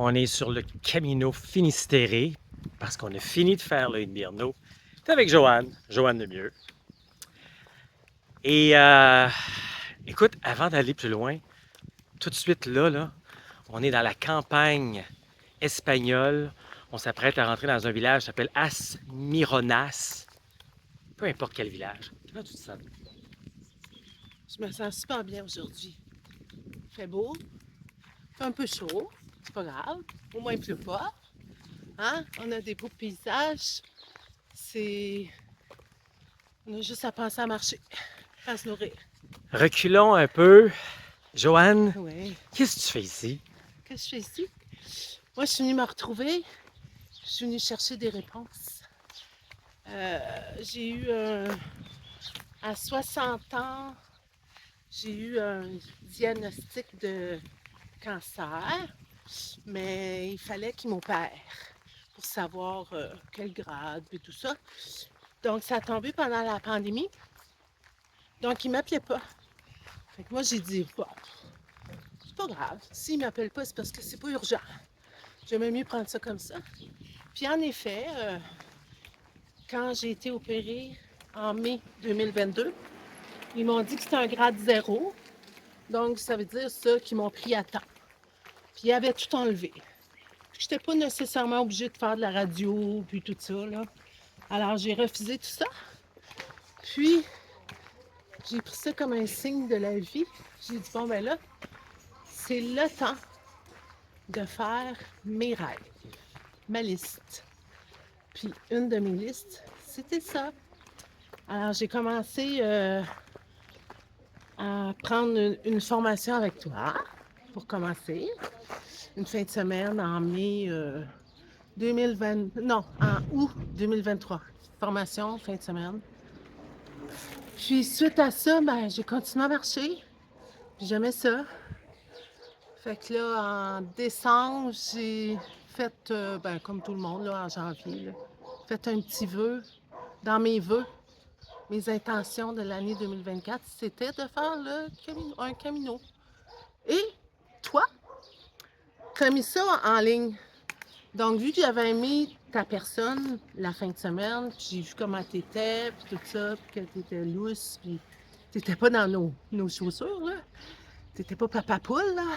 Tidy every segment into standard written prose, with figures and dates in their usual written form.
On est sur le Camino Finisterre parce qu'on a fini de faire le Invierno. C'est avec Joanne, Joanne Lemieux. Et écoute, avant d'aller plus loin, tout de suite là, on est dans la campagne espagnole. On s'apprête à rentrer dans un village qui s'appelle Asmironas. Peu importe quel village. Comment tu te sens? Je me sens super bien aujourd'hui. Il fait beau, il fait un peu chaud, c'est pas grave. Au moins il pleut pas. Hein? On a des beaux paysages. C'est. On a juste à penser à marcher, à se nourrir. Reculons un peu. Joanne, Oui. qu'est-ce que tu fais ici? Qu'est-ce que je fais ici? Moi, je suis venue me retrouver. Je suis venue chercher des réponses. J'ai eu à 60 ans, j'ai eu un diagnostic de cancer, mais il fallait qu'il m'opère pour savoir quel grade et tout ça. Donc, ça a tombé pendant la pandémie. Donc, il ne m'appelait pas. Fait que moi, j'ai dit, bon, c'est pas grave. S'il ne m'appelle pas, c'est parce que c'est pas urgent. J'aimais mieux prendre ça comme ça. Puis, en effet, quand j'ai été opérée en mai 2022, ils m'ont dit que c'était un grade 0. Donc, ça veut dire ça qu'ils m'ont pris à temps. Puis, ils avaient tout enlevé. Je n'étais pas nécessairement obligée de faire de la radio, puis tout ça, là. Alors, j'ai refusé tout ça. Puis, j'ai pris ça comme un signe de la vie. J'ai dit, bon, ben là, c'est le temps de faire mes rêves, ma liste. Puis, une de mes listes, c'était ça. Alors, j'ai commencé à prendre une formation avec toi pour commencer. Une fin de semaine en mai 2020, non, en août 2023. Formation, fin de semaine. Puis suite à ça, ben, j'ai continué à marcher. Puis j'aimais ça. Fait que là, en décembre, j'ai fait, ben, comme tout le monde, là, en janvier, là, fait un petit vœu. Dans mes vœux, mes intentions de l'année 2024, c'était de faire un camino. Et toi, tu as mis ça en ligne. Donc, vu que j'avais aimé ta personne la fin de semaine, puis j'ai vu comment t'étais, puis tout ça, puis que t'étais lousse, puis t'étais pas dans nos chaussures, là. T'étais pas papa poule, là.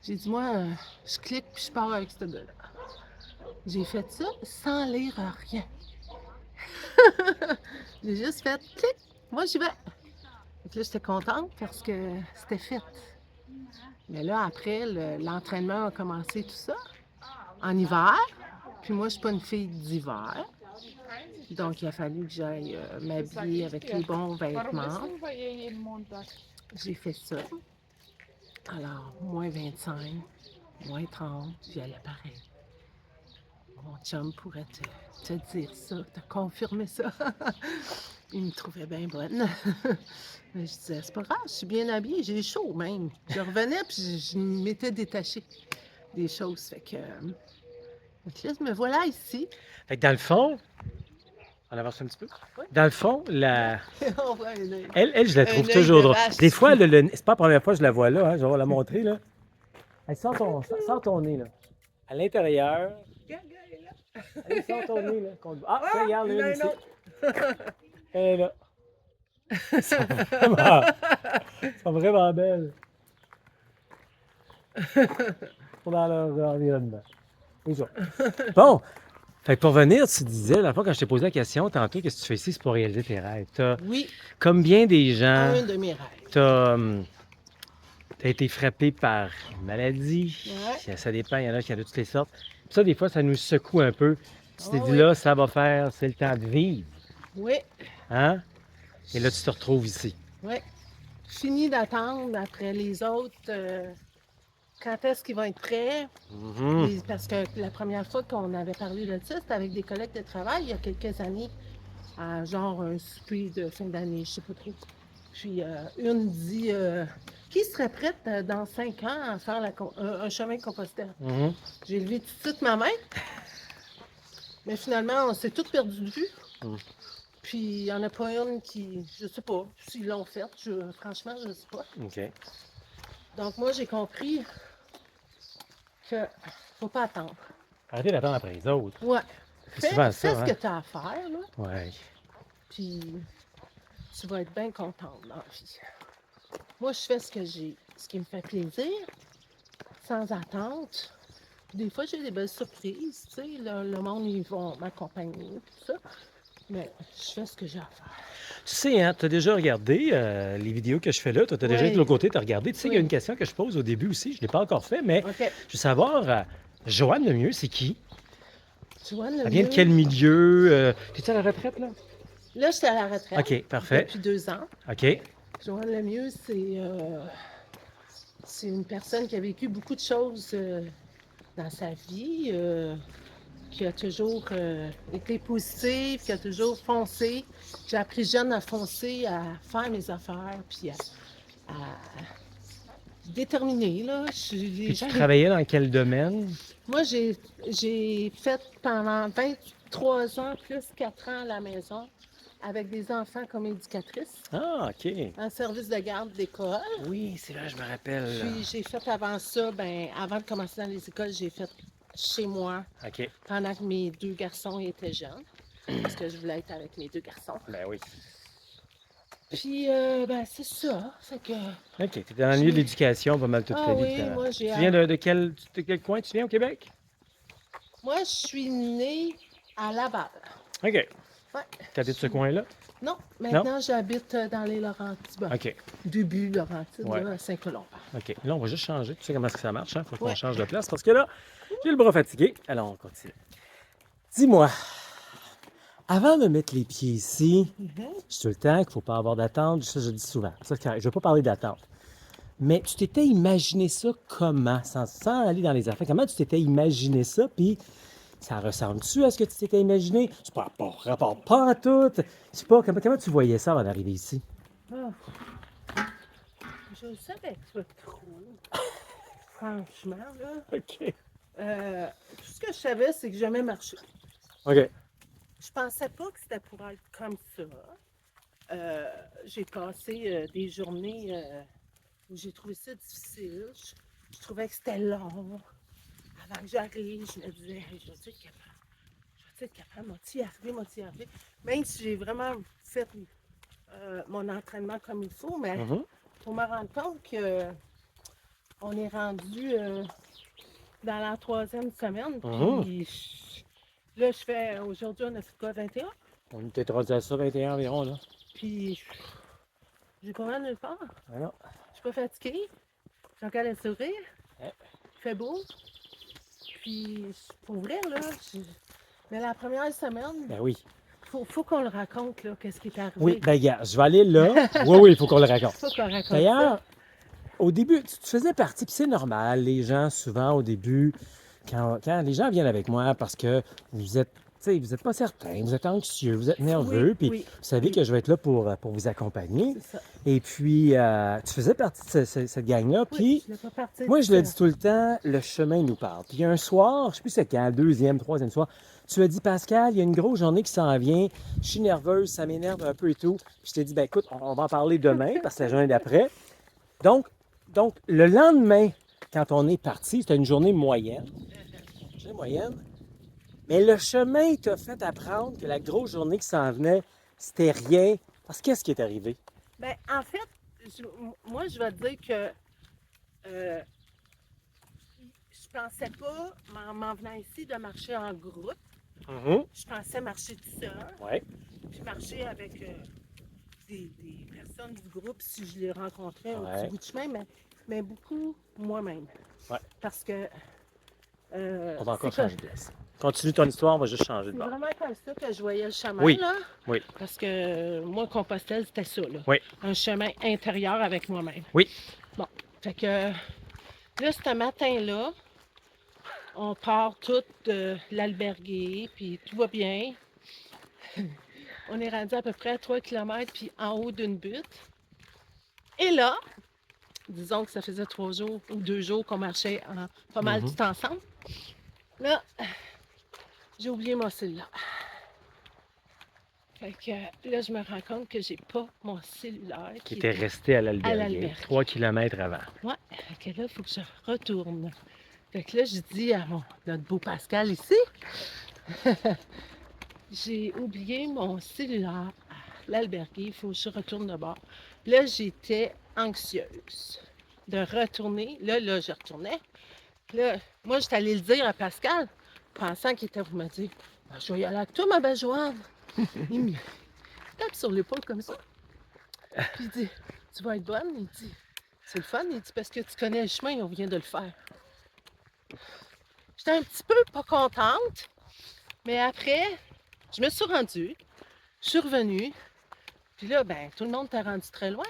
J'ai dit, moi, je clique, puis je pars avec ce gars-là. J'ai fait ça sans lire rien. J'ai juste fait clic, moi j'y vais. Donc là, j'étais contente parce que c'était fait. Mais là, après, l'entraînement a commencé tout ça, en hiver. Puis moi, je suis pas une fille d'hiver. Donc, il a fallu que j'aille m'habiller avec les bons vêtements. J'ai fait ça. Alors, moins 25, moins 30, j'y allais pareil. Mon chum pourrait te dire ça, te confirmer ça. Il me trouvait bien bonne. Mais je disais, c'est pas grave, je suis bien habillée, j'ai chaud même. Je revenais puis je m'étais détachée des choses. Fait que là, me voilà ici. Fait que dans le fond, on avance un petit peu. Oui. Dans le fond, On voit un œil. elle, je la trouve Un œil toujours de drôle. vache. Des fois, c'est pas la première fois que je la vois là, hein, je vais la montrer là. Elle sort ton nez là. À l'intérieur. Allez, sors ton nez là. Ah, tiens, regarde, Il y en une a ici. un autre. Elle est là. Elles sont vraiment belles. Ils sont dans leur environnement. C'est ça. Bon, fait que pour venir, tu disais, la fois quand je t'ai posé la question tantôt, qu'est-ce que tu fais ici, c'est pour réaliser tes rêves. Oui, Comme bien des gens, un de mes rêves. t'as été frappé par une maladie. Ouais. Ça dépend, il y en a qui en ont de toutes les sortes. Puis ça, des fois, ça nous secoue un peu. Tu t'es Oh dit, oui. là, ça va faire, c'est le temps de vivre. Oui, Hein? Et là, tu te retrouves ici. oui. Fini d'attendre après les autres. Quand est-ce qu'ils vont être prêts? Mhm. Parce que la première fois qu'on avait parlé de ça, c'était avec des collègues de travail il y a quelques années, à genre un souper de fin d'année, je sais pas trop. Puis une dit qui serait prête dans 5 ans à faire un chemin de Compostelle? Mhm. J'ai levé tout de suite ma main, mais finalement, on s'est toutes perdu de vue. Mhm. Puis il n'y en a pas une qui, je sais pas, s'ils l'ont fait, franchement, je sais pas. OK. Donc moi, j'ai compris que faut pas attendre. Arrêtez d'attendre après les autres. Ouais. C'est souvent Fais ça, ce hein? que tu as à faire, là, Ouais. puis tu vas être bien contente dans la vie. Moi, je fais ce qui me fait plaisir, sans attente. Puis des fois, j'ai des belles surprises, tu sais, le monde, ils vont m'accompagner, tout ça. Mais je fais ce que j'ai à faire. Tu sais, hein, tu as déjà regardé les vidéos que je fais là. Toi, tu as déjà été de Oui, l'autre côté, tu as regardé. Tu sais, il y a une oui. question que je pose au début aussi. Je ne l'ai pas encore fait, mais OK. je veux savoir, Joanne Lemieux, c'est qui? Joanne Elle vient de quel Lemieux, milieu? T'es-tu à la retraite, là? là, j'étais à la retraite OK, parfait. depuis 2 ans. OK. Joanne Lemieux, c'est une personne qui a vécu beaucoup de choses dans sa vie, qui a toujours été positive, qui a toujours foncé. J'ai appris jeune à foncer, à faire mes affaires, puis à déterminer, là. Puis tu travaillais dans quel domaine? Moi, j'ai fait pendant 23 ans, plus 4 ans à la maison, avec des enfants comme éducatrice, Ah, OK. en service de garde d'école. Oui, c'est vrai, je me rappelle. Puis j'ai fait avant ça, ben avant de commencer dans les écoles, j'ai fait chez moi OK. pendant que mes 2 garçons étaient jeunes, parce que je voulais être avec mes 2 garçons. Ben oui. Puis, ben c'est ça. Fait que, OK. Tu étais dans le milieu de l'éducation pas mal toute ta ah vie. oui, finalement. moi j'ai... Tu viens de quel coin tu viens au Québec? Moi, je suis née à Laval. OK. Ouais. Tu habites ce coin-là? Non, maintenant j'habite dans les Laurentides. Bon, OK. début Laurentides, Ouais. là, à Saint-Colomb. OK. Là, on va juste changer. Tu sais comment ça marche, hein? Faut qu'on Ouais. change de place parce que là, j'ai le bras fatigué. Alors, on continue. Dis-moi, avant de mettre les pieds ici, je tout le temps qu'il ne faut pas avoir d'attente. Ça, je le dis souvent. Ça, c'est correct. Je ne vais pas parler d'attente. Mais tu t'étais imaginé ça comment? Sans aller dans les affaires, comment tu t'étais imaginé ça? Puis, ça ressemble-tu à ce que tu t'étais imaginé? C'est pas rapport pas à tout. Je sais pas, comment tu voyais ça avant d'arriver ici? Ah, je le savais pas trop. Franchement, là. OK. Tout ce que je savais, c'est que j'aimais marcher. OK. Je pensais pas que c'était pour être comme ça. J'ai passé des journées où j'ai trouvé ça difficile. Je trouvais que c'était long. Avant que j'arrive, je me disais, hey, je vais être capable. Je vais être capable, m'y arriver. Même si j'ai vraiment fait mon entraînement comme il faut, mais Mhm. pour me rendre compte que on est rendu dans la 3e semaine. Mhm. Puis là, aujourd'hui, on a fait quoi, 21? On était rendu à ça 21 environ, là. Puis j'ai pas mal nulle part. Ah non. Je suis pas fatiguée. J'ai encore le sourire. Ouais. Il fait beau. Puis pour vrai, là, mais la première semaine, Ben oui. faut qu'on le raconte, là, qu'est-ce qui est arrivé. Oui, ben gars, je vais aller là. Oui, il faut qu'on le raconte. Faut qu'on raconte D'ailleurs, ça. au début, tu faisais partie, puis c'est normal, les gens, souvent, au début, quand les gens viennent avec moi parce que vous êtes, tu sais, vous n'êtes pas certain, vous êtes anxieux, vous êtes nerveux, Oui, puis oui, vous savez oui. que je vais être là pour vous accompagner. C'est ça. Et puis, tu faisais partie de cette gang-là, Oui, puis je l'ai pas parti moi, je le dis ça. tout le temps, le chemin nous parle. Puis un soir, je ne sais plus c'est quand, deuxième, troisième soir, tu as dit, Pascal, il y a une grosse journée qui s'en vient, je suis nerveuse, ça m'énerve un peu et tout. Puis je t'ai dit, ben écoute, on va en parler demain, parce que c'est la journée d'après. Donc, le lendemain, quand on est parti, c'était une journée moyenne. Mais le chemin t'a fait apprendre que la grosse journée qui s'en venait, c'était rien. Parce que qu'est-ce qui est arrivé? Ben, en fait, moi, je vais te dire que je pensais pas, m'en venant ici, de marcher en groupe. Je pensais marcher tout seul, Oui. puis marcher avec des personnes du groupe si je les rencontrais au Ouais. petit bout de chemin, mais beaucoup moi-même. Ouais. Parce que On va encore c'est changer de place. Continue ton histoire, on va juste changer de bord. vraiment comme ça que je voyais le chemin, Oui. là. Oui. Parce que moi, Compostelle, c'était ça, là. Oui. Un chemin intérieur avec moi-même. Oui. Bon, fait que là, ce matin-là, on part toutes de l'alberguer, puis tout va bien. On est rendu à peu près à 3 km, puis en haut d'une butte. Et là, disons que ça faisait 3 jours ou 2 jours qu'on marchait pas mal tout ensemble. Là, j'ai oublié mon cellulaire. Fait que là, je me rends compte que j'ai pas mon cellulaire. Qui était resté à l'albergue, l'albergue. 3 km avant. Ouais, fait que là, il faut que je retourne Fait que là, je dis à notre beau Pascal ici, j'ai oublié mon cellulaire à l'albergue, il faut que je retourne de bord. Là, j'étais anxieuse de retourner. Là, je retournais. Là, moi, j'étais allée le dire à Pascal, pensant qu'il était pour me dire ben, je vais y aller avec toi, ma belle Joanne. Il me tape sur l'épaule comme ça. Puis il dit tu vas être bonne. Il dit c'est le fun. Il dit parce que tu connais le chemin, on vient de le faire. J'étais un petit peu pas contente, mais après, je me suis rendue, je suis revenue, puis là, ben, tout le monde t'a rendu très loin.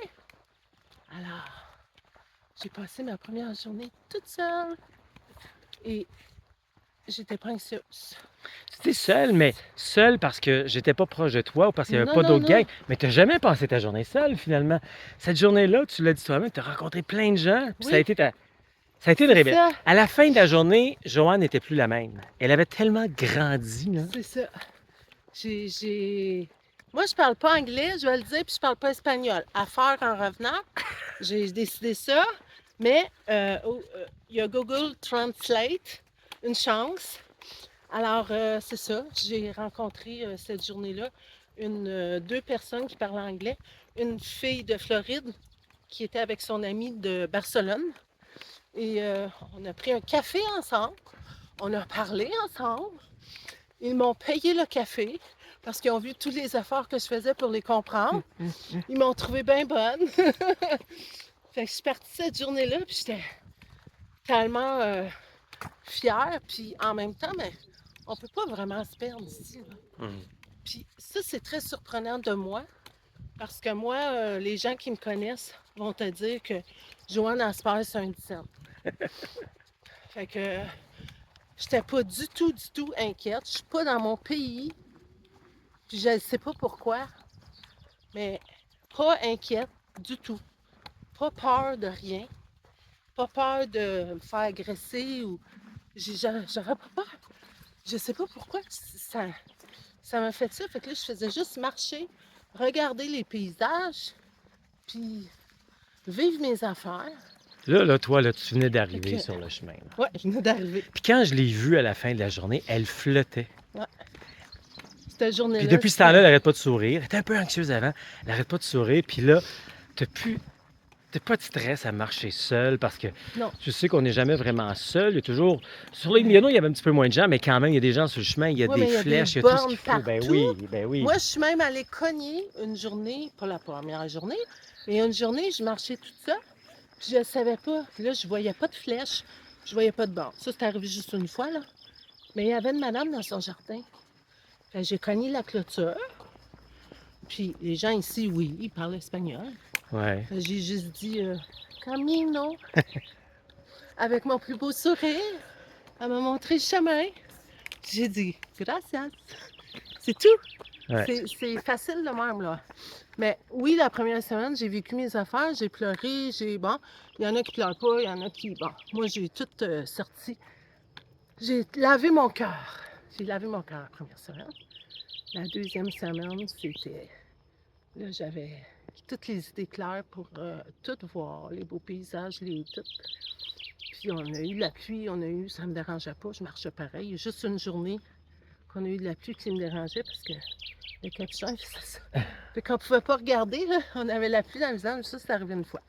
Alors, j'ai passé ma première journée toute seule et j'étais pas anxieuse. Tu étais seule, mais seule parce que j'étais pas proche de toi ou parce qu'il n'y avait Non, pas non, d'autres gangs. non, Mais tu n'as jamais passé ta journée seule, finalement. Cette journée-là, tu l'as dit toi-même, tu as rencontré plein de gens, puis ça a oui, été ça a été une c'est révélation. ça, À la fin de la journée, Joanne n'était plus la même. Elle avait tellement grandi, là. c'est ça. Moi, je parle pas anglais, je vais le dire, puis je parle pas espagnol. À faire en revenant, j'ai décidé ça, mais il y a Google Translate, une chance. Alors, c'est ça, j'ai rencontré cette journée-là deux personnes qui parlaient anglais, une fille de Floride qui était avec son amie de Barcelone. Et on a pris un café ensemble, on a parlé ensemble. Ils m'ont payé le café parce qu'ils ont vu tous les efforts que je faisais pour les comprendre. Ils m'ont trouvé bien bonne. Fait que je suis partie cette journée-là, puis j'étais tellement fière, puis en même temps, mais on peut pas vraiment se perdre ici, là. Mhm. Puis ça, c'est très surprenant de moi, parce que moi, les gens qui me connaissent vont te dire que Joanne, elle se passe un 10 cents. Fait que j'étais pas du tout inquiète. Je suis pas dans mon pays, puis je ne sais pas pourquoi, mais pas inquiète du tout. Pas peur de rien. Pas peur de me faire agresser ou. J'aurais pas peur. Je sais pas pourquoi ça m'a fait ça. Fait que là, je faisais juste marcher, regarder les paysages, puis vivre mes affaires. Là, toi, là, tu venais Fait d'arriver que, sur le chemin, là. ouais, je venais d'arriver. Puis quand je l'ai vue à la fin de la journée, elle flottait. Ouais. Cette Puis journée-là, depuis ce temps-là, elle c'était. n'arrête pas de sourire. Elle était un peu anxieuse avant. Elle n'arrête pas de sourire. Puis là, t'as plus... t'as pas de stress à marcher seule parce que Non. tu sais qu'on n'est jamais vraiment seul. Il y a toujours... Sur les Millionnaires, il y avait un petit peu moins de gens, mais quand même, il y a des gens sur le chemin, il y a Ouais, des mais il y a des flèches, il y a tout ce qu'il bornes faut. Ben partout. oui, ben oui. Moi, je suis même allée cogner une journée, pas la première journée, mais une journée, je marchais toute seule, puis je ne savais pas. Puis là, je voyais pas de flèche, je voyais pas de borne. Ça, c'est arrivé juste une fois, là. Mais il y avait une madame dans son jardin. Fait que j'ai cogné la clôture, puis les gens ici, oui, ils parlent espagnol. Ouais. Fait que j'ai juste dit Camino, avec mon plus beau sourire. Elle m'a montré le chemin. J'ai dit gracias. C'est tout. Ouais. C'est facile de même, là. Mais oui, la première semaine, j'ai vécu mes affaires, j'ai pleuré, bon, il y en a qui pleurent pas, il y en a qui, bon, moi, j'ai tout sorti. J'ai lavé mon cœur. J'ai lavé mon cœur la première semaine. La deuxième semaine, c'était, là, j'avais toutes les idées claires pour tout voir, les beaux paysages, tout. Puis on a eu la pluie, ça me dérangeait pas, je marchais pareil. Il y a juste une journée qu'on a eu de la pluie qui me dérangeait parce que le capuchon, il faisait ça. Puis qu'on pouvait pas regarder, là, on avait la pluie dans le visage, ça, c'est arrivé une fois.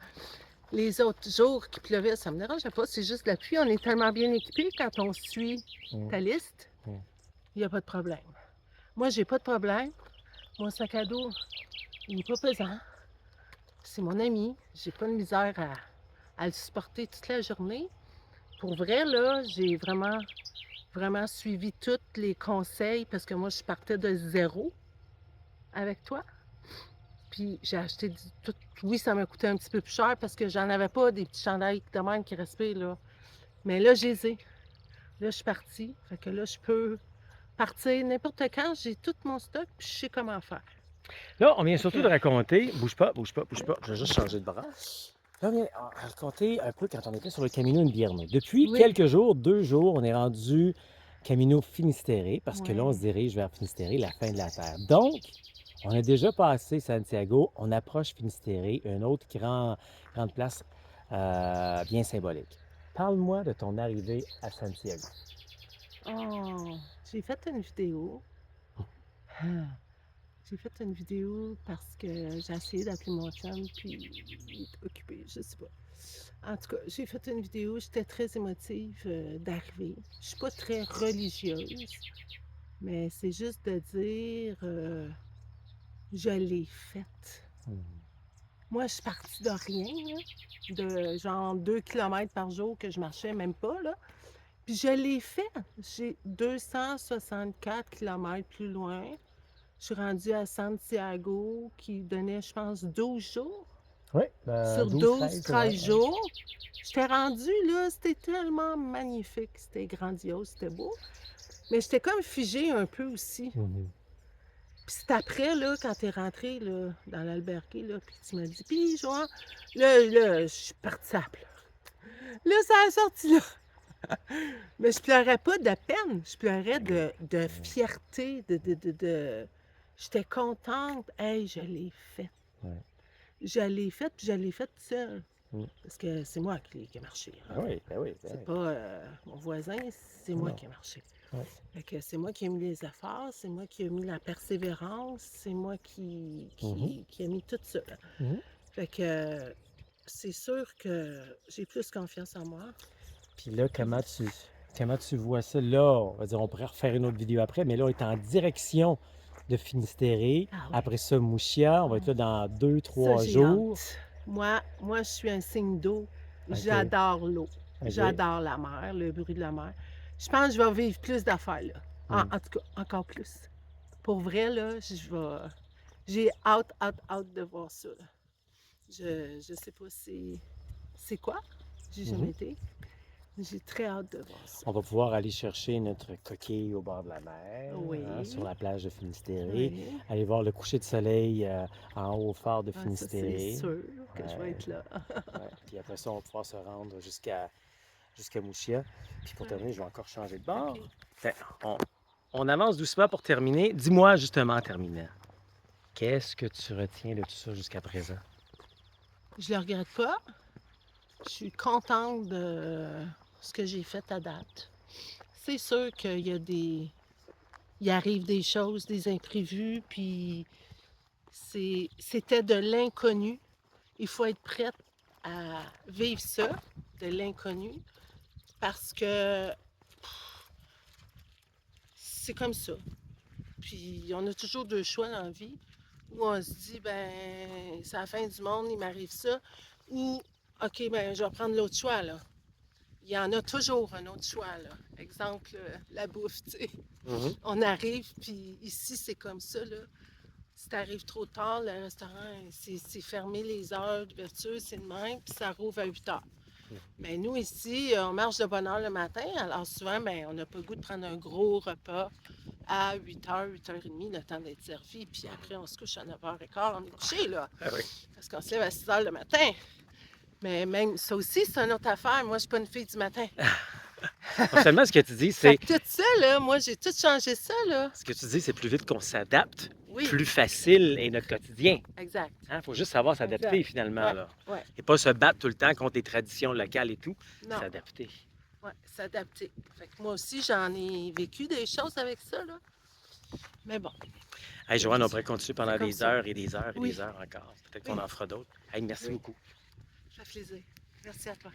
Les autres jours qui pleuvait, ça me dérangeait pas, c'est juste la pluie. On est tellement bien équipés quand on suit ta liste, il n'y a pas de problème. Moi, j'ai pas de problème. Mon sac à dos, il n'est pas pesant. C'est mon ami. J'ai pas de misère à le supporter toute la journée. Pour vrai, là, j'ai vraiment suivi tous les conseils parce que moi, je partais de zéro avec toi. Puis j'ai acheté tout. Oui, ça m'a coûté un petit peu plus cher parce que j'en avais pas des petits chandails de même qui respirent, là. Mais là, je les ai. Là, je suis partie. Fait que là, je peux partir n'importe quand. J'ai tout mon stock puis je sais comment faire. Là, on vient surtout Ok. de raconter... Bouge pas. Je vais juste changer de bras. Là, on vient raconter un peu quand on était sur le Camino Invierno. Depuis Oui. quelques jours, 2 jours, on est rendu Camino Finistéré parce que là, on Ouais. se dirige vers Finistéré, la fin de la Terre. Donc, on a déjà passé Santiago, on approche Finistéré, une autre grande place bien symbolique. Parle-moi de ton arrivée à Santiago. Oh, j'ai fait une vidéo. Ah, J'ai fait une vidéo parce que j'ai essayé d'appeler mon chum, puis il est occupé, je sais pas. En tout cas, j'ai fait une vidéo, j'étais très émotive d'arriver. Je suis pas très religieuse, mais c'est juste de dire je l'ai faite. Mhm. Moi, je suis partie de rien, là, de genre 2 kilomètres par jour que je marchais, même pas, là. Puis je l'ai fait. J'ai 264 kilomètres plus loin. Je suis rendue à Santiago, qui donnait, je pense, 12 jours. Oui, Sur 12, 12, 13, ouais. 13 jours. J'étais rendue, là, c'était tellement magnifique, c'était grandiose, c'était beau. Mais j'étais comme figée un peu aussi. Mhm. Puis c'est après, là, quand t'es rentrée, là, dans l'albergue, là, puis tu m'as dit, puis Joanne, là, je suis partie à pleurer. Là, ça a sorti, là. Mais je pleurais pas de peine, je pleurais de fierté, J'étais contente. Hey, je l'ai fait. Ouais. Je l'ai fait, puis je l'ai fait toute seule. Mm. Parce que c'est moi qui ai marché. Hein. Ben oui, ben oui, ben C'est oui. pas mon voisin, c'est moi Non. qui ai marché. Ouais. Fait que c'est moi qui ai mis les efforts, c'est moi qui ai mis la persévérance, c'est moi Mhm. qui ai mis tout ça. Là. Mhm. Fait que c'est sûr que j'ai plus confiance en moi. Puis là, comment tu vois ça? Là, on va dire, on pourrait refaire une autre vidéo après, mais là, on est en direction de Finistéré. Ah oui. Après ça, Mouchia, on va être là dans 2, Ça, 3 j'ai jours. hâte. Moi, je suis un signe d'eau. OK. J'adore l'eau. OK. J'adore la mer, le bruit de la mer. Je pense que je vais vivre plus d'affaires là. Mm. En tout cas, encore plus. Pour vrai, là, j'ai hâte de voir ça. Là. Je sais pas c'est quoi. J'ai jamais Mhm. été. J'ai très hâte de voir ça. On va pouvoir aller chercher notre coquille au bord de la mer, Oui. sur la plage de Finistéré, Oui. aller voir le coucher de soleil en haut au phare de Ah, ça, c'est Finistéré. sûr que je vais Ouais, être là. ouais. Puis après ça, on va pouvoir se rendre jusqu'à Mouchia. Puis pour Ouais. terminer, je vais encore changer de bord. OK. Fait, on avance doucement pour terminer. Dis-moi justement en terminant, qu'est-ce que tu retiens de tout ça jusqu'à présent? Je le regrette pas. Je suis contente de ce que j'ai fait à date. C'est sûr qu'il y a des... Il arrive des choses, des imprévus, puis c'était de l'inconnu. Il faut être prête à vivre ça, de l'inconnu, parce que c'est comme ça. Puis on a toujours deux choix dans la vie, où on se dit, ben, c'est la fin du monde, il m'arrive ça, ou, OK, ben, je vais prendre l'autre choix, là. Il y en a toujours un autre choix, là. Exemple, la bouffe, tu sais. Mhm. On arrive, puis ici, c'est comme ça, là. Si t'arrives trop tard, le restaurant, c'est fermé les heures d'ouverture, c'est le même, puis ça rouvre à 8 heures. Mais nous, ici, on marche de bonne heure le matin, alors souvent, ben, on n'a pas le goût de prendre un gros repas à 8h, 8h30, le temps d'être servi, puis après, on se couche à 9h15, on est couché, là, Ah oui. parce qu'on se lève à 6h le matin. Mais même ça aussi, c'est une autre affaire. Moi, je suis pas une fille du matin. Non seulement ce que tu dis, Fait c'est que tout ça, là, moi, j'ai tout changé ça, là. ce que tu dis, c'est plus vite qu'on s'adapte, Oui, plus facile est notre quotidien. exact. Il faut juste savoir s'adapter Exact. finalement. Ouais, Là. ouais. Et pas se battre tout le temps contre les traditions locales et tout. Non, S'adapter. ouais, s'adapter. Fait que moi aussi, j'en ai vécu des choses avec ça, là. Mais bon, Hey, Joanne, on pourrait continuer pendant c'est comme des ça. heures et des heures et Oui, des heures encore. Peut-être qu'on oui, en fera d'autres. Hey, merci oui. beaucoup. Ça fait plaisir. Merci à toi.